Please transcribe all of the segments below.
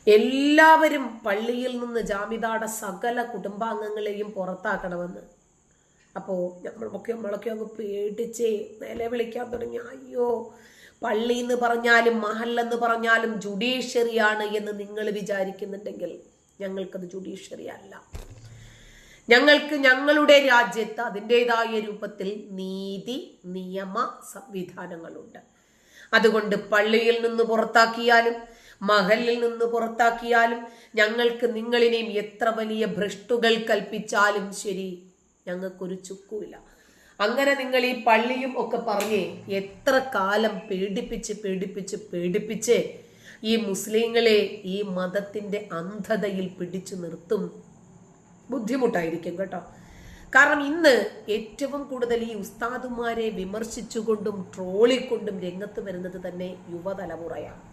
എല്ലാവരും പള്ളിയിൽ നിന്ന് ജാമിദയുടെ സകല കുടുംബാംഗങ്ങളെയും പുറത്താക്കണമെന്ന്. അപ്പോൾ നമ്മളൊക്കെ അങ്ങ് പേടിച്ചേ നിലവിളിക്കാൻ തുടങ്ങി. അയ്യോ, പള്ളി എന്ന് പറഞ്ഞാലും മഹല്ലെന്ന് പറഞ്ഞാലും ജുഡീഷ്യറിയാണ് എന്ന് നിങ്ങൾ വിചാരിക്കുന്നുണ്ടെങ്കിൽ ഞങ്ങൾക്കത് ജുഡീഷ്യറി അല്ല. ഞങ്ങൾക്ക് ഞങ്ങളുടെ രാജ്യത്ത് അതിൻ്റെതായ രൂപത്തിൽ നീതി നിയമ സംവിധാനങ്ങളുണ്ട്. അതുകൊണ്ട് പള്ളിയിൽ നിന്ന് പുറത്താക്കിയാലും മഹലിൽ നിന്ന് പുറത്താക്കിയാലും ഞങ്ങൾക്ക് നിങ്ങളിനെയും എത്ര വലിയ ഭ്രഷ്ടുകൾ കൽപ്പിച്ചാലും ശരി, ഞങ്ങൾക്കൊരു ചുക്കുമില്ല. അങ്ങനെ നിങ്ങൾ ഈ പള്ളിയും ഒക്കെ പറഞ്ഞ് എത്ര കാലം പേടിപ്പിച്ച് ഈ മുസ്ലിങ്ങളെ ഈ മതത്തിന്റെ അന്ധതയിൽ പിടിച്ചു നിർത്തും. ബുദ്ധിമുട്ടായിരിക്കും കേട്ടോ. കാരണം ഇന്ന് ഏറ്റവും കൂടുതൽ ഈ ഉസ്താദുമാരെ വിമർശിച്ചുകൊണ്ടും ട്രോളിക്കൊണ്ടും രംഗത്ത് വരുന്നത് തന്നെ യുവതലമുറയാണ്,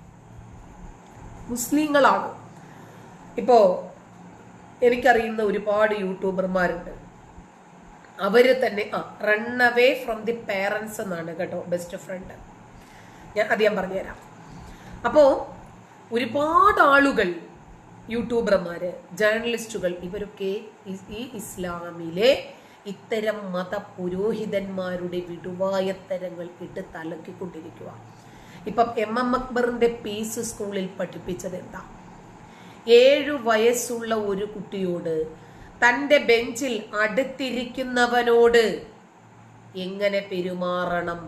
മുസ്ലിങ്ങളാണ്. ഇപ്പോ എനിക്കറിയുന്ന ഒരുപാട് യൂട്യൂബർമാരുണ്ട്. അവര് തന്നെ run away from the parents എന്നാണ് കേട്ടോ ബെസ്റ്റ് ഫ്രണ്ട്. ഞാൻ പറഞ്ഞുതരാം. അപ്പോ ഒരുപാട് ആളുകൾ, യൂട്യൂബർമാര്, ജേർണലിസ്റ്റുകൾ, ഇവരൊക്കെ ഈ ഇസ്ലാമിലെ ഇത്തരം മത പുരോഹിതന്മാരുടെ വിടുവായത്തരങ്ങൾ ഇട്ട് തലക്കിക്കൊണ്ടിരിക്കുക. ഇപ്പം MM അക്ബറിന്റെ പീസ് സ്കൂളിൽ പഠിപ്പിച്ചത് എന്താ? 7 വയസ്സുള്ള ഒരു കുട്ടിയോട് തന്റെ ബെഞ്ചിൽ അടുത്തിരിക്കുന്നവനോട് എങ്ങനെ പെരുമാറണം,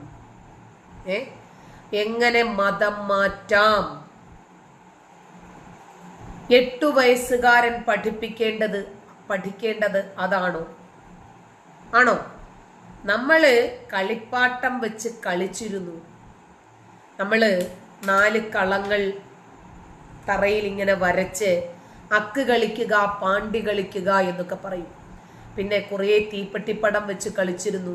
എങ്ങനെ മതം മാറ്റാം, 8 വയസ്സുകാരൻ പഠിക്കേണ്ടത് അതാണോ? ആണോ? നമ്മള് കളിപ്പാട്ടം വെച്ച് കളിച്ചിരുന്നു. നമ്മള് 4 കളങ്ങൾ തറയിൽ ഇങ്ങനെ വരച്ച് അക്ക് കളിക്കുക, പാണ്ടി കളിക്കുക എന്നൊക്കെ പറയും. പിന്നെ കുറേ തീപ്പെട്ടിപ്പടം വെച്ച് കളിച്ചിരുന്നു.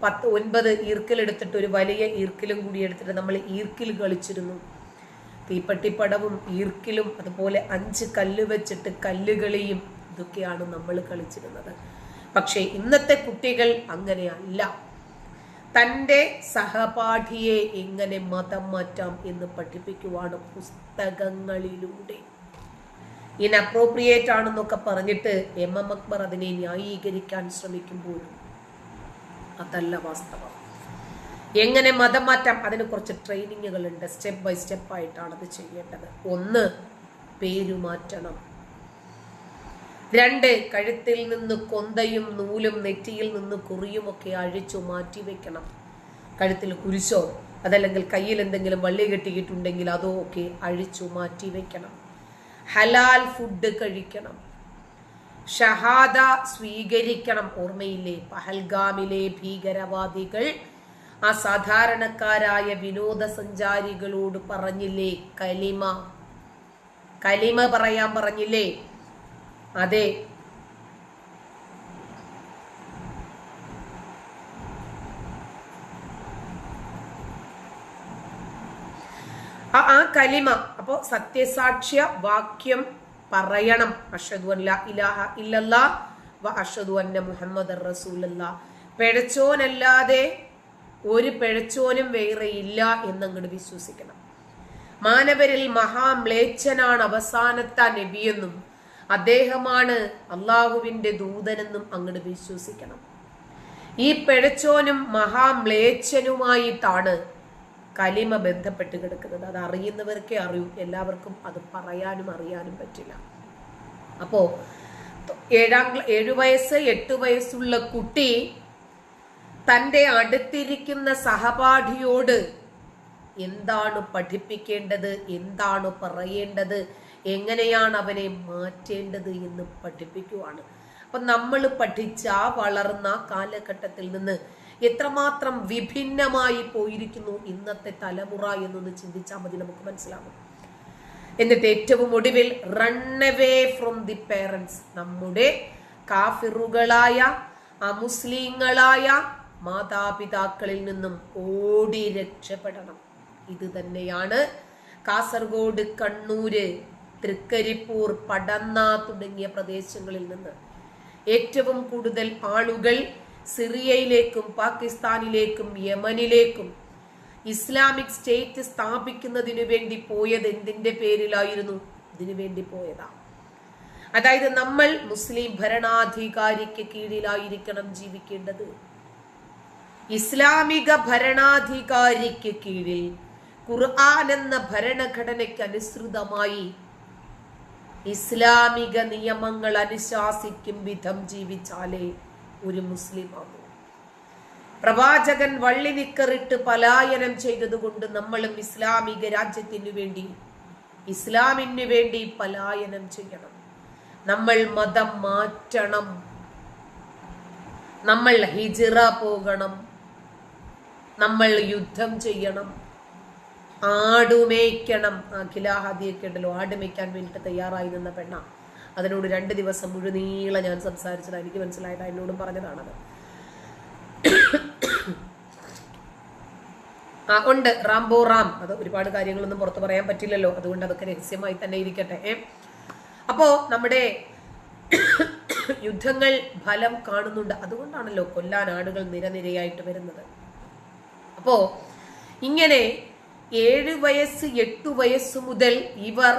9 ഈർക്കിലെടുത്തിട്ട് ഒരു വലിയ ഈർക്കിലും കൂടി എടുത്തിട്ട് നമ്മൾ ഈർക്കിൽ കളിച്ചിരുന്നു. തീപ്പെട്ടിപ്പടവും ഈർക്കിലും അതുപോലെ 5 കല്ല് വെച്ചിട്ട് കല്ലുകളിയും ഇതൊക്കെയാണ് നമ്മൾ കളിച്ചിരുന്നത്. പക്ഷേ ഇന്നത്തെ കുട്ടികൾ അങ്ങനെയല്ല. തൻ്റെ സഹപാഠിയെ എങ്ങനെ മതം മാറ്റാം എന്ന് പഠിപ്പിക്കുവാണ് പുസ്തകങ്ങളിലൂടെ. ഇൻഅപ്രോപ്രിയേറ്റ് ആണെന്നൊക്കെ പറഞ്ഞിട്ട് MM അക്ബർ അതിനെ ന്യായീകരിക്കാൻ ശ്രമിക്കുമ്പോഴും അതല്ല വാസ്തവം. എങ്ങനെ മതം മാറ്റാം? അതിന് കുറച്ച് ട്രെയിനിങ്ങുകൾ ഉണ്ട്. സ്റ്റെപ്പ് ബൈ സ്റ്റെപ്പ് ആയിട്ടാണ് അത് ചെയ്യേണ്ടത്. 1, പേരു മാറ്റണം. 2, കഴുത്തിൽ നിന്ന് കൊന്തയും നൂലും നെറ്റിയിൽ നിന്ന് കുറിയുമൊക്കെ അഴിച്ചു മാറ്റി വെക്കണം. കഴുത്തിൽ കുരിശോ അതല്ലെങ്കിൽ കയ്യിൽ എന്തെങ്കിലും വള്ളി കെട്ടിയിട്ടുണ്ടെങ്കിൽ അതോ ഒക്കെ അഴിച്ചു മാറ്റി വെക്കണം. ഹലാൽ ഫുഡ് കഴിക്കണം. ഷഹാദ സ്വീകരിക്കണം. ഓർമ്മയില്ലേ പഹൽഗാമിലെ ഭീകരവാദികൾ ആ സാധാരണക്കാരായ വിനോദസഞ്ചാരികളോട് പറഞ്ഞില്ലേ കലിമ പറയാൻ പറഞ്ഞില്ലേ? അതെ, ആ കലിമ. അപ്പോ സത്യസാക്ഷ്യ വാക്യം പറയണം. അഷ്ഹദു അൻ ലാ ഇലാഹ ഇല്ലല്ലാഹ് വ അഷ്ഹദു അന്ന മുഹമ്മദർ റസൂലുള്ളാഹ്. പിഴച്ചോനല്ലാതെ ഒരു പിഴച്ചോനും വേറെ ഇല്ല എന്നങ്ങോട്ട് വിശ്വസിക്കണം. മാനവരിൽ മഹാമ്ലേച്ഛനാണ് അവസാനത്തെ നബിയെന്നും അദ്ദേഹമാണ് അള്ളാഹുവിന്റെ ദൂതനെന്നും അങ്ങോട്ട് വിശ്വസിക്കണം. ഈ പിഴച്ചോനും മഹാമ്ലേച്ഛനുമായിട്ടാണ് കലിമ ബന്ധപ്പെട്ട് കിടക്കുന്നത്. അത് അറിയുന്നവർക്കേ അറിയൂ, എല്ലാവർക്കും അത് പറയാനും അറിയാനും പറ്റില്ല. അപ്പോ 7 വയസ്സ് 8 വയസ്സുള്ള കുട്ടി തൻ്റെ അടുത്തിരിക്കുന്ന സഹപാഠിയോട് എന്താണ് പഠിപ്പിക്കേണ്ടത്, എന്താണ് പറയേണ്ടത്, എങ്ങനെയാണ് അവനെ മാറ്റേണ്ടത് എന്ന് പഠിപ്പിക്കുവാണ്. അപ്പൊ നമ്മൾ പഠിച്ച വളർന്ന കാലഘട്ടത്തിൽ നിന്ന് എത്രമാത്രം വിഭിന്നമായി പോയിരിക്കുന്നു ഇന്നത്തെ തലമുറ എന്നൊന്ന് ചിന്തിച്ചാൽ മതി, നമുക്ക് മനസ്സിലാകും. എന്നിട്ട് ഏറ്റവും ഒടുവിൽ run away from the parents. നമ്മുടെ കാഫിറുകളായ അമുസ്ലിങ്ങളായ മാതാപിതാക്കളിൽ നിന്നും ഓടി രക്ഷപ്പെടണം. ഇത് തന്നെയാണ് കാസർഗോഡ്, കണ്ണൂര്, തൃക്കരിപ്പൂർ, പടന്ന തുടങ്ങിയ പ്രദേശങ്ങളിൽ നിന്ന് ഏറ്റവും കൂടുതൽ ആളുകൾ സിറിയയിലേക്കും പാകിസ്ഥാനിലേക്കും യമനിലേക്കും ഇസ്ലാമിക് സ്റ്റേറ്റ് സ്ഥാപിക്കുന്നതിനു വേണ്ടി പോയത് എന്തിന്റെ പേരിലായിരുന്നു? ഇതിനു വേണ്ടി പോയതാ. അതായത് നമ്മൾ മുസ്ലിം ഭരണാധികാരിക്ക് കീഴിലായിരിക്കണം ജീവിക്കേണ്ടത്. ഇസ്ലാമിക ഭരണാധികാരിക്ക് കീഴിൽ ഖുർആൻ എന്ന ഭരണഘടനയ്ക്ക് അനുസൃതമായി ഇസ്ലാമിക നിയമങ്ങൾ അനുശാസിക്കും വിധം ജീവിച്ചാലേ ഒരു മുസ്ലിം ആകൂ. പ്രവാചകൻ വള്ളി നിക്കറിട്ട് പലായനം ചെയ്തതുകൊണ്ട് നമ്മളും ഇസ്ലാമിക രാജ്യത്തിനു വേണ്ടി, ഇസ്ലാമിന് വേണ്ടി പലായനം ചെയ്യണം. നമ്മൾ മതം മാറ്റണം, നമ്മൾ ഹിജ്റ പോകണം, നമ്മൾ യുദ്ധം ചെയ്യണം, ആടുമേയ്ക്കണം. അഖിലാഹദിയൊക്കെ ഉണ്ടല്ലോ, ആടുമേയ്ക്കാൻ വേണ്ടിയിട്ട് തയ്യാറായി നിന്ന പെണ്ണ. അതിനോട് 2 ദിവസം മുഴുനീളെ ഞാൻ സംസാരിച്ചത്, എനിക്ക് മനസ്സിലായിട്ട് എന്നോടും പറഞ്ഞതാണത്. ഉണ്ട് റാംബോ റാം, അത് ഒരുപാട് കാര്യങ്ങളൊന്നും പുറത്തു പറയാൻ പറ്റില്ലല്ലോ, അതുകൊണ്ട് അതൊക്കെ രഹസ്യമായി തന്നെ ഇരിക്കട്ടെ. അപ്പോ നമ്മുടെ യുദ്ധങ്ങൾ ഫലം കാണുന്നുണ്ട്. അതുകൊണ്ടാണല്ലോ കൊല്ലാൻ ആടുകൾ നിരനിരയായിട്ട് വരുന്നത്. അപ്പോ ഇങ്ങനെ 7 വയസ്സ് 8 വയസ്സ് മുതൽ ഇവർ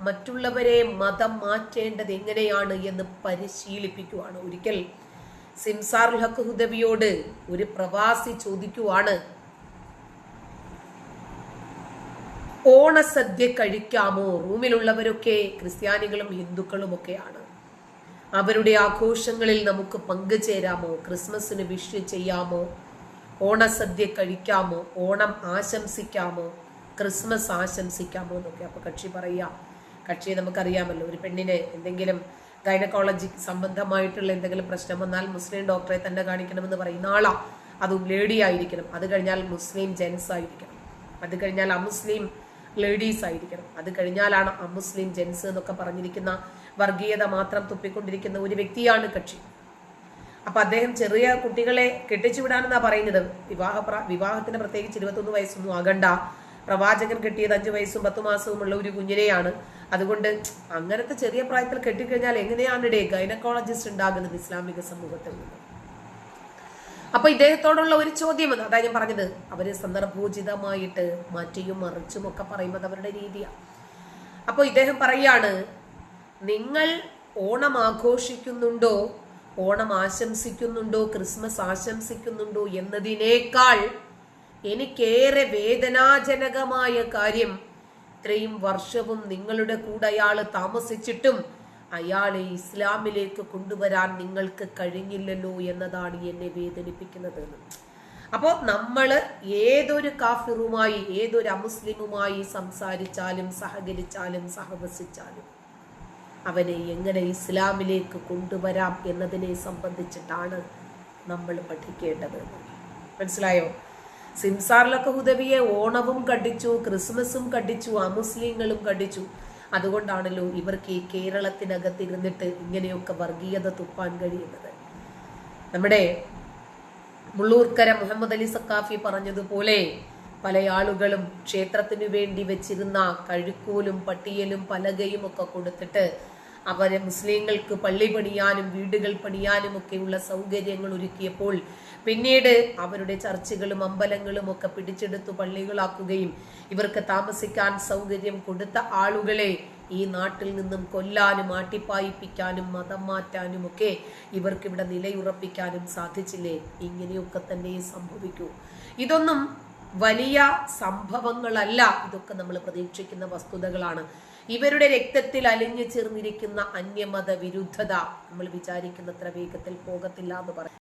മറ്റുള്ളവരെ മതം മാറ്റേണ്ടത് എങ്ങനെയാണ് എന്ന് പരിശീലിപ്പിക്കുവാണ്. ഒരിക്കൽ സിംസാറുൽ ഹക്ക് ഹുദവിയോട് ഒരു പ്രവാസി ചോദിക്കുവാണ്, ഓണസദ്യ കഴിക്കാമോ? റൂമിലുള്ളവരൊക്കെ ക്രിസ്ത്യാനികളും ഹിന്ദുക്കളും ഒക്കെയാണ്. അവരുടെ ആഘോഷങ്ങളിൽ നമുക്ക് പങ്കുചേരാമോ? ക്രിസ്മസിന് വിഷ് ചെയ്യാമോ? ഓണസദ്യ കഴിക്കാമോ? ഓണം ആശംസിക്കാമോ? ക്രിസ്മസ് ആശംസിക്കാമോ എന്നൊക്കെ. അപ്പൊ കക്ഷി പറയാം, കക്ഷി നമുക്കറിയാമല്ലോ, ഒരു പെണ്ണിന് എന്തെങ്കിലും ഗൈനക്കോളജി സംബന്ധമായിട്ടുള്ള എന്തെങ്കിലും പ്രശ്നം വന്നാൽ മുസ്ലിം ഡോക്ടറെ തന്നെ കാണിക്കണമെന്ന് പറയുന്ന ആളാ. അതും ലേഡി ആയിരിക്കണം. അത് കഴിഞ്ഞാൽ മുസ്ലിം ജെൻസ് ആയിരിക്കണം. അത് കഴിഞ്ഞാൽ അമുസ്ലിം ലേഡീസ് ആയിരിക്കണം. അത് കഴിഞ്ഞാലാണ് അമുസ്ലിം ജെൻസ് എന്നൊക്കെ പറഞ്ഞിരിക്കുന്ന വർഗീയത മാത്രം തുപ്പിക്കൊണ്ടിരിക്കുന്ന ഒരു വ്യക്തിയാണ് കക്ഷി. അപ്പൊ അദ്ദേഹം ചെറിയ കുട്ടികളെ കെട്ടിച്ചു വിടാനെന്നാ പറയുന്നത്. വിവാഹത്തിന് പ്രത്യേകിച്ച് 21 വയസ്സൊന്നും ആകണ്ട. പ്രവാചകൻ കെട്ടിയത് 5 വയസ്സും 10 മാസവും ഉള്ള ഒരു കുഞ്ഞിനെയാണ്. അതുകൊണ്ട് അങ്ങനത്തെ ചെറിയ പ്രായത്തിൽ കെട്ടിക്കഴിഞ്ഞാൽ എങ്ങനെയാണ് ഗൈനക്കോളജിസ്റ്റ് ഉണ്ടാകുന്നത് ഇസ്ലാമിക സമൂഹത്തിൽ നിന്ന്? അപ്പൊ ഇദ്ദേഹത്തോടുള്ള ഒരു ചോദ്യം, അതാ ഞാൻ പറഞ്ഞത്, അവര് സന്ദർഭോചിതമായിട്ട് മാറ്റിയും മറിച്ചും ഒക്കെ പറയുന്നത് അവരുടെ രീതിയാണ്. അപ്പൊ ഇദ്ദേഹം പറയാണ്, നിങ്ങൾ ഓണം ആഘോഷിക്കുന്നുണ്ടോ, ഓണം ആശംസിക്കുന്നുണ്ടോ, ക്രിസ്മസ് ആശംസിക്കുന്നുണ്ടോ എന്നതിനേക്കാൾ എനിക്കേറെ വേദനാജനകമായ കാര്യം, ഇത്രയും വർഷവും നിങ്ങളുടെ കൂടെ അയാള് താമസിച്ചിട്ടും അയാളെ ഇസ്ലാമിലേക്ക് കൊണ്ടുവരാൻ നിങ്ങൾക്ക് കഴിഞ്ഞില്ലല്ലോ എന്നതാണ് എന്നെ വേദനിപ്പിക്കുന്നത്. അപ്പോൾ നമ്മൾ ഏതൊരു കാഫിറുമായി, ഏതൊരു അമുസ്ലിമുമായി സംസാരിച്ചാലും സഹകരിച്ചാലും സഹവസിച്ചാലും അവനെ എങ്ങനെ ഇസ്ലാമിലേക്ക് കൊണ്ടുവരാം എന്നതിനെ സംബന്ധിച്ചിട്ടാണ് നമ്മൾ പഠിക്കേണ്ടത്. മനസ്സിലായോ? സിംസാറിലൊക്കെ ഹുദവിയെ ഓണവും കണ്ടിച്ചു, ക്രിസ്മസും കണ്ടിച്ചു, അമുസ്ലിങ്ങളും കണ്ടിച്ചു. അതുകൊണ്ടാണല്ലോ ഇവർക്ക് ഈ കേരളത്തിനകത്തിരുന്നിട്ട് ഇങ്ങനെയൊക്കെ വർഗീയത തുപ്പാൻ കഴിയുന്നത്. നമ്മുടെ മുള്ളൂർക്കര മുഹമ്മദ് അലി സക്കാഫി പറഞ്ഞതുപോലെ പല ആളുകളും ക്ഷേത്രത്തിനു വേണ്ടി വെച്ചിരുന്ന കഴുക്കോലും പട്ടിയലും പലകയും ഒക്കെ കൊടുത്തിട്ട് അവരെ മുസ്ലിങ്ങൾക്ക് പള്ളി പണിയാനും വീടുകൾ പണിയാനും ഒക്കെയുള്ള സൗകര്യങ്ങൾ ഒരുക്കിയപ്പോൾ പിന്നീട് അവരുടെ ചർച്ചുകളും അമ്പലങ്ങളും ഒക്കെ പിടിച്ചെടുത്തു പള്ളികളാക്കുകയും ഇവർക്ക് താമസിക്കാൻ സൗകര്യം കൊടുത്ത ആളുകളെ ഈ നാട്ടിൽ നിന്നും കൊല്ലാനും ആട്ടിപ്പായിപ്പിക്കാനും മതം മാറ്റാനും ഒക്കെ ഇവർക്കിവിടെ നിലയുറപ്പിക്കാനും സാധിച്ചില്ലേ? ഇങ്ങനെയൊക്കെ തന്നെ സംഭവിക്കൂ. ഇതൊന്നും വലിയ സംഭവങ്ങളല്ല, ഇതൊക്കെ നമ്മൾ പ്രതീക്ഷിക്കുന്ന വസ്തുതകളാണ്. ഇവരുടെ രക്തത്തിൽ അലിഞ്ഞു ചേർന്നിരിക്കുന്ന അന്യമത വിരുദ്ധത നമ്മൾ വിചാരിക്കുന്നത്ര വേഗത്തിൽ പോകത്തില്ല എന്ന് പറയും.